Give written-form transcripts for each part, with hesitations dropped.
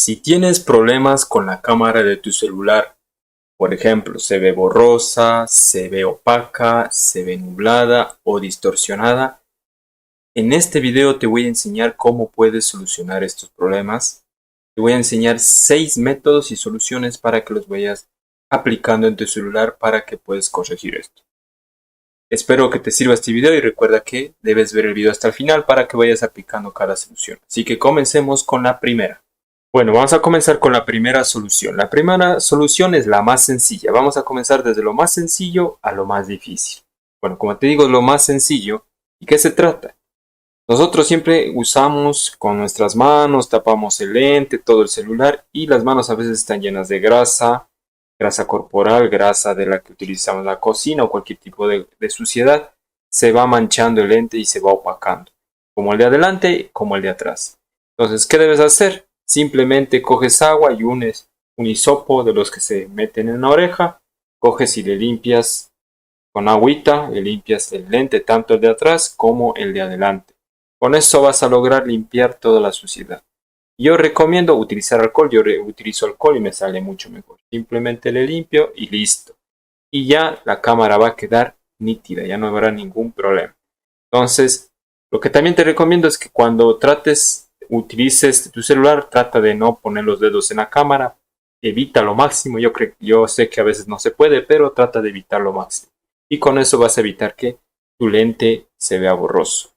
Si tienes problemas con la cámara de tu celular, por ejemplo, se ve borrosa, se ve opaca, se ve nublada o distorsionada, en este video te voy a enseñar cómo puedes solucionar estos problemas. Te voy a enseñar 6 métodos y soluciones para que los vayas aplicando en tu celular para que puedas corregir esto. Espero que te sirva este video y recuerda que debes ver el video hasta el final para que vayas aplicando cada solución. Así que comencemos con la primera. Bueno, vamos a comenzar con la primera solución. La primera solución es la más sencilla. Vamos a comenzar desde lo más sencillo a lo más difícil. Bueno, como te digo, lo más sencillo. ¿Y qué se trata? Nosotros siempre usamos con nuestras manos, tapamos el lente, todo el celular y las manos a veces están llenas de grasa, grasa corporal, grasa de la que utilizamos en la cocina o cualquier tipo de suciedad. Se va manchando el lente y se va opacando, como el de adelante como el de atrás. Entonces, ¿qué debes hacer? Simplemente coges agua y un hisopo de los que se meten en la oreja, coges y le limpias con agüita, le limpias el lente, tanto el de atrás como el de adelante. Con eso vas a lograr limpiar toda la suciedad. Yo recomiendo utilizar alcohol, yo utilizo alcohol y me sale mucho mejor. Simplemente le limpio y listo. Y ya la cámara va a quedar nítida, ya no habrá ningún problema. Entonces, lo que también te recomiendo es que cuando utilices tu celular, trata de no poner los dedos en la cámara, evita lo máximo, yo sé que a veces no se puede, pero trata de evitar lo máximo. Y con eso vas a evitar que tu lente se vea borroso.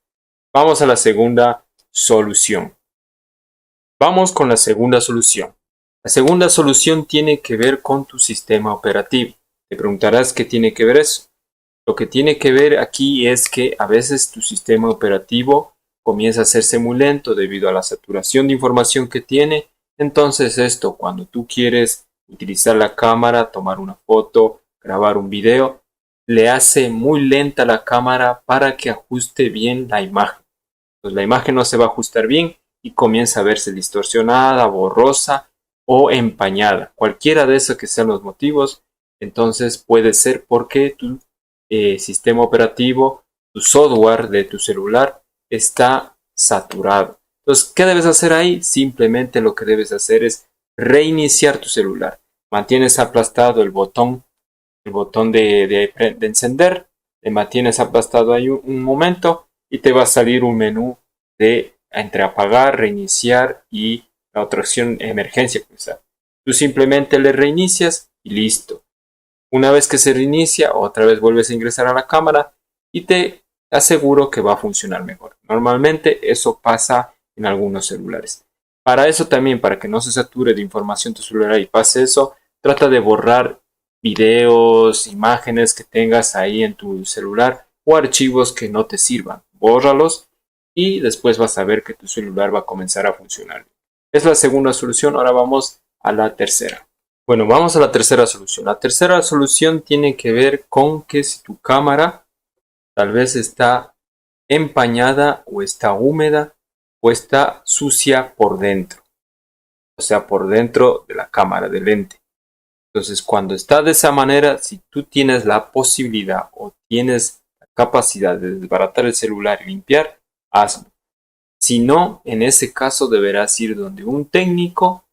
Vamos a la segunda solución. Vamos con la segunda solución. La segunda solución tiene que ver con tu sistema operativo. Te preguntarás qué tiene que ver eso. Lo que tiene que ver aquí es que a veces tu sistema operativo comienza a hacerse muy lento debido a la saturación de información que tiene. Entonces esto, cuando tú quieres utilizar la cámara, tomar una foto, grabar un video, le hace muy lenta la cámara para que ajuste bien la imagen. Entonces la imagen no se va a ajustar bien y comienza a verse distorsionada, borrosa o empañada. Cualquiera de esos que sean los motivos, entonces puede ser porque tu sistema operativo, tu software de tu celular está saturado. Entonces, ¿qué debes hacer ahí? Simplemente lo que debes hacer es reiniciar tu celular. Mantienes aplastado el botón de encender, le mantienes aplastado ahí un momento y te va a salir un menú de entre apagar, reiniciar y la otra opción emergencia. Tú simplemente le reinicias y listo. Una vez que se reinicia, otra vez vuelves a ingresar a la cámara y te aseguro que va a funcionar mejor. Normalmente eso pasa en algunos celulares. Para eso también, para que no se sature de información tu celular y pase eso, trata de borrar videos, imágenes que tengas ahí en tu celular o archivos que no te sirvan. Bórralos y después vas a ver que tu celular va a comenzar a funcionar. Es la segunda solución. Ahora vamos a la tercera. Bueno, vamos a la tercera solución. La tercera solución tiene que ver con que si tu cámara tal vez está empañada o está húmeda o está sucia por dentro. O sea, por dentro de la cámara, del lente. Entonces, cuando está de esa manera, si tú tienes la posibilidad o tienes la capacidad de desbaratar el celular y limpiar, hazlo. Si no, en ese caso deberás ir donde un técnico,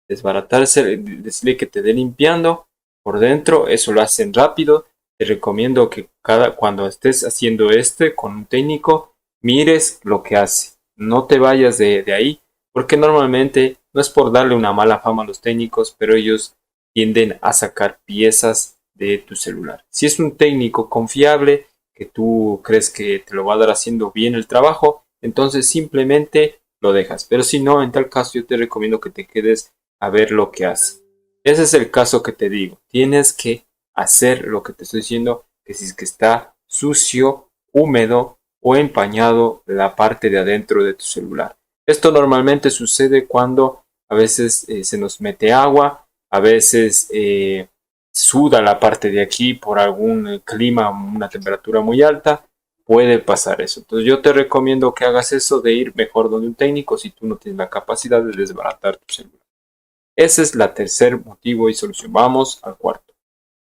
desbaratarse, decirle que te dé limpiando por dentro. Eso lo hacen rápido. Te recomiendo que cuando estés haciendo con un técnico, mires lo que hace. No te vayas de ahí, porque normalmente no es por darle una mala fama a los técnicos, pero ellos tienden a sacar piezas de tu celular. Si es un técnico confiable, que tú crees que te lo va a dar haciendo bien el trabajo, entonces simplemente lo dejas. Pero si no, en tal caso yo te recomiendo que te quedes a ver lo que hace. Ese es el caso que te digo. Tienes que hacer lo que te estoy diciendo, que si es que está sucio, húmedo o empañado la parte de adentro de tu celular. Esto normalmente sucede cuando a veces se nos mete agua, a veces suda la parte de aquí por algún clima, una temperatura muy alta, puede pasar eso. Entonces yo te recomiendo que hagas eso de ir mejor donde un técnico si tú no tienes la capacidad de desbaratar tu celular. Ese es el tercer motivo y solución. Vamos al cuarto.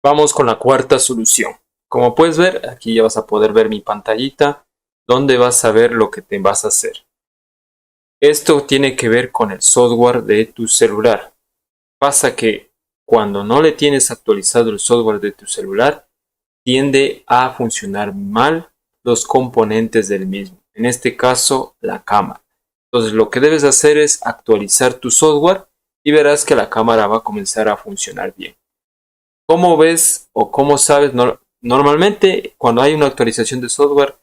Vamos con la cuarta solución. Como puedes ver, aquí ya vas a poder ver mi pantallita donde vas a ver lo que te vas a hacer. Esto tiene que ver con el software de tu celular. Pasa que cuando no le tienes actualizado el software de tu celular, tiende a funcionar mal los componentes del mismo. En este caso, la cámara. Entonces, lo que debes hacer es actualizar tu software y verás que la cámara va a comenzar a funcionar bien. ¿Cómo ves o cómo sabes? Normalmente, cuando hay una actualización de software,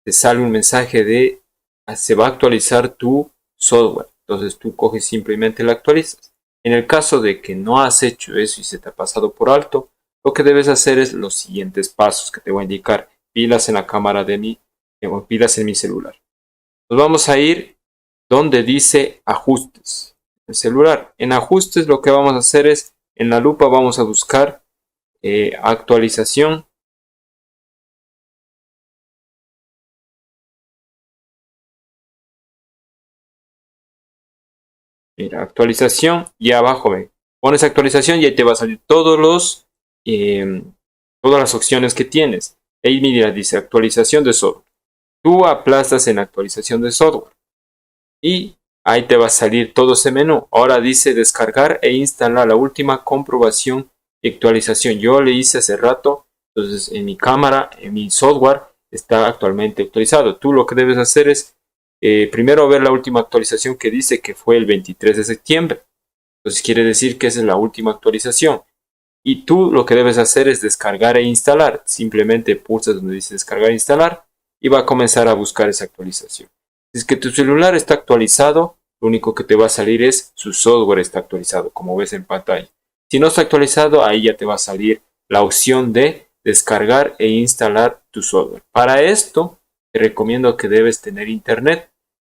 te sale un mensaje de se va a actualizar tu software. Entonces, tú coges simplemente la actualizas. En el caso de que no has hecho eso y se te ha pasado por alto, lo que debes hacer es los siguientes pasos que te voy a indicar. Pilas en la cámara de pilas en mi celular. Nos vamos a ir donde dice ajustes. El celular. En ajustes lo que vamos a hacer es, en la lupa vamos a buscar actualización. Mira, actualización y abajo ven. Pones actualización y ahí te va a salir todas las opciones que tienes. Ahí mira, dice actualización de software. Tú aplastas en actualización de software y ahí te va a salir todo ese menú. Ahora dice descargar e instalar la última comprobación y actualización. Yo le hice hace rato, entonces en mi cámara, en mi software está actualmente actualizado. Tú lo que debes hacer es primero ver la última actualización que dice que fue el 23 de septiembre. Entonces quiere decir que esa es la última actualización. Y tú lo que debes hacer es descargar e instalar. Simplemente pulsas donde dice descargar e instalar y va a comenzar a buscar esa actualización. Si es que tu celular está actualizado, lo único que te va a salir es su software está actualizado, como ves en pantalla. Si no está actualizado, ahí ya te va a salir la opción de descargar e instalar tu software. Para esto, te recomiendo que debes tener internet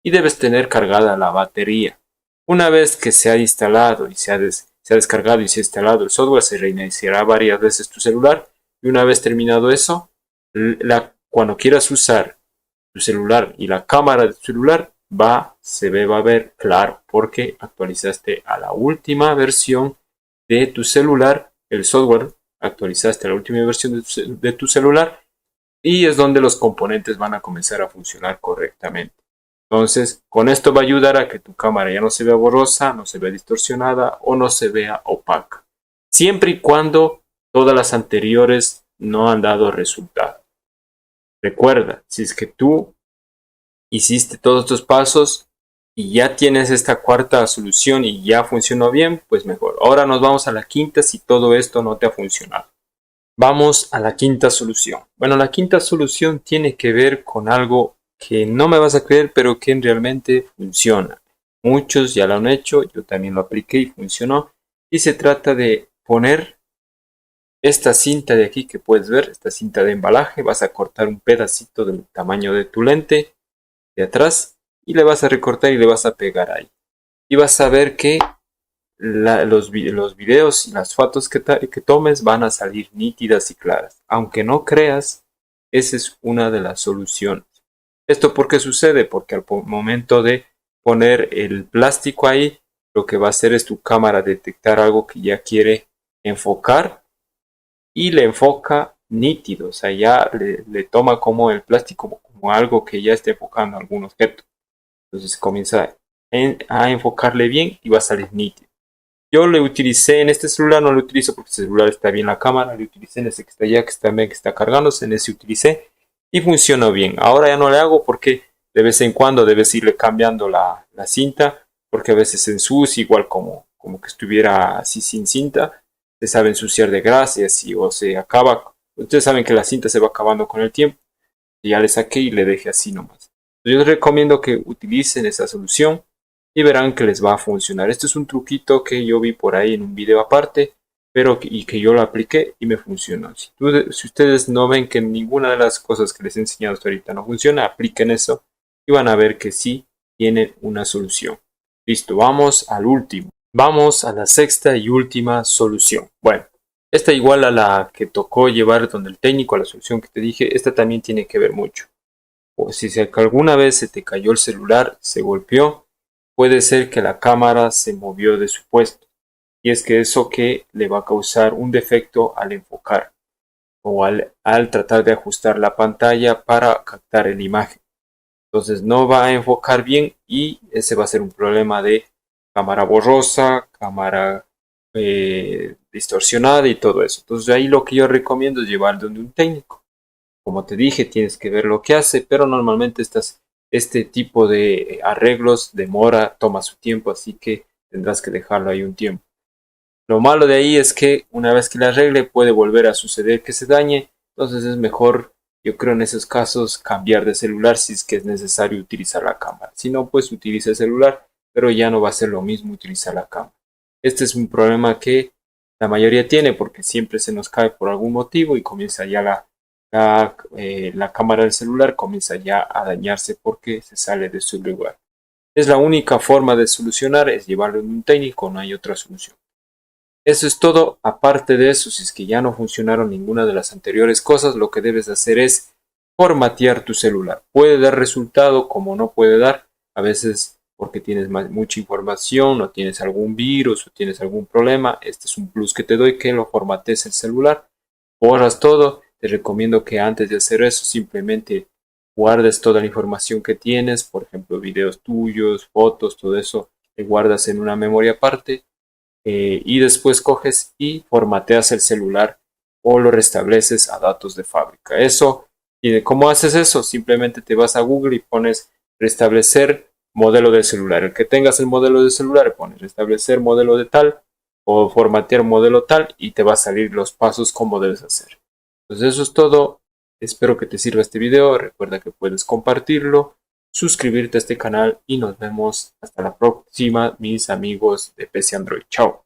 y debes tener cargada la batería. Una vez que se ha instalado y se ha descargado y se ha instalado el software, se reiniciará varias veces tu celular y una vez terminado eso, cuando quieras usar tu celular y la cámara de tu celular se va a ver claro porque actualizaste a la última versión de tu celular, el software, actualizaste a la última versión de tu celular y es donde los componentes van a comenzar a funcionar correctamente. Entonces, con esto va a ayudar a que tu cámara ya no se vea borrosa, no se vea distorsionada o no se vea opaca. Siempre y cuando todas las anteriores no han dado resultado. Recuerda, si es que tú hiciste todos estos pasos y ya tienes esta cuarta solución y ya funcionó bien, pues mejor. Ahora nos vamos a la quinta si todo esto no te ha funcionado. Vamos a la quinta solución. Bueno, la quinta solución tiene que ver con algo que no me vas a creer, pero que realmente funciona. Muchos ya lo han hecho, yo también lo apliqué y funcionó. Y se trata de poner esta cinta de aquí que puedes ver, esta cinta de embalaje. Vas a cortar un pedacito del tamaño de tu lente de atrás y le vas a recortar y le vas a pegar ahí. Y vas a ver que los videos y las fotos que tomes van a salir nítidas y claras. Aunque no creas, esa es una de las soluciones. ¿Esto por qué sucede? Porque al momento de poner el plástico ahí, lo que va a hacer es tu cámara detectar algo que ya quiere enfocar y le enfoca nítido. O sea, ya le toma como el plástico como algo que ya está enfocando algún objeto. Entonces comienza a enfocarle bien y va a salir nítido. Yo le utilicé en este celular, no lo utilizo porque el celular está bien la cámara, lo utilicé en ese que está allá, que está bien, que está cargándose, en ese utilicé y funcionó bien. Ahora ya no le hago porque de vez en cuando debes irle cambiando la cinta porque a veces se ensucia igual como que estuviera así sin cinta, se sabe ensuciar de grasa y así o se acaba. Ustedes saben que la cinta se va acabando con el tiempo y ya le saqué y le dejé así nomás. Yo les recomiendo que utilicen esa solución y verán que les va a funcionar. Este es un truquito que yo vi por ahí en un video aparte, pero que yo lo apliqué y me funcionó. Si ustedes no ven que ninguna de las cosas que les he enseñado hasta ahorita no funciona, apliquen eso y van a ver que sí tienen una solución. Listo, vamos al último. Vamos a la sexta y última solución. Bueno, esta igual a la que tocó llevar donde el técnico, a la solución que te dije, esta también tiene que ver mucho. O si alguna vez se te cayó el celular, se golpeó, puede ser que la cámara se movió de su puesto. Y es que eso que le va a causar un defecto al enfocar o al tratar de ajustar la pantalla para captar la imagen. Entonces no va a enfocar bien y ese va a ser un problema de cámara borrosa, cámara distorsionada y todo eso. Entonces ahí lo que yo recomiendo es llevar donde un técnico. Como te dije, tienes que ver lo que hace, pero normalmente este tipo de arreglos toma su tiempo, así que tendrás que dejarlo ahí un tiempo. Lo malo de ahí es que una vez que la arregle puede volver a suceder que se dañe, entonces es mejor, yo creo en esos casos, cambiar de celular si es que es necesario utilizar la cámara. Si no, pues utiliza el celular, pero ya no va a ser lo mismo utilizar la cámara. Este es un problema que la mayoría tiene porque siempre se nos cae por algún motivo y comienza ya la cámara del celular comienza ya a dañarse porque se sale de su lugar. Es la única forma de solucionar, es llevarlo en un técnico, no hay otra solución. Eso es todo. Aparte de eso, si es que ya no funcionaron ninguna de las anteriores cosas, lo que debes hacer es formatear tu celular. Puede dar resultado como no puede dar. A veces porque tienes mucha información o tienes algún virus o tienes algún problema. Este es un plus que te doy, que lo formatees el celular. Borras todo. Te recomiendo que antes de hacer eso simplemente guardes toda la información que tienes. Por ejemplo, videos tuyos, fotos, todo eso. Te guardas en una memoria aparte y después coges y formateas el celular o lo restableces a datos de fábrica. Eso, ¿y cómo haces eso? Simplemente te vas a Google y pones restablecer modelo de celular. El que tengas el modelo de celular, pones restablecer modelo de tal o formatear modelo tal y te va a salir los pasos como debes hacer. Entonces eso es todo. Espero que te sirva este video. Recuerda que puedes compartirlo, suscribirte a este canal y nos vemos hasta la próxima, mis amigos de PC Android. Chao.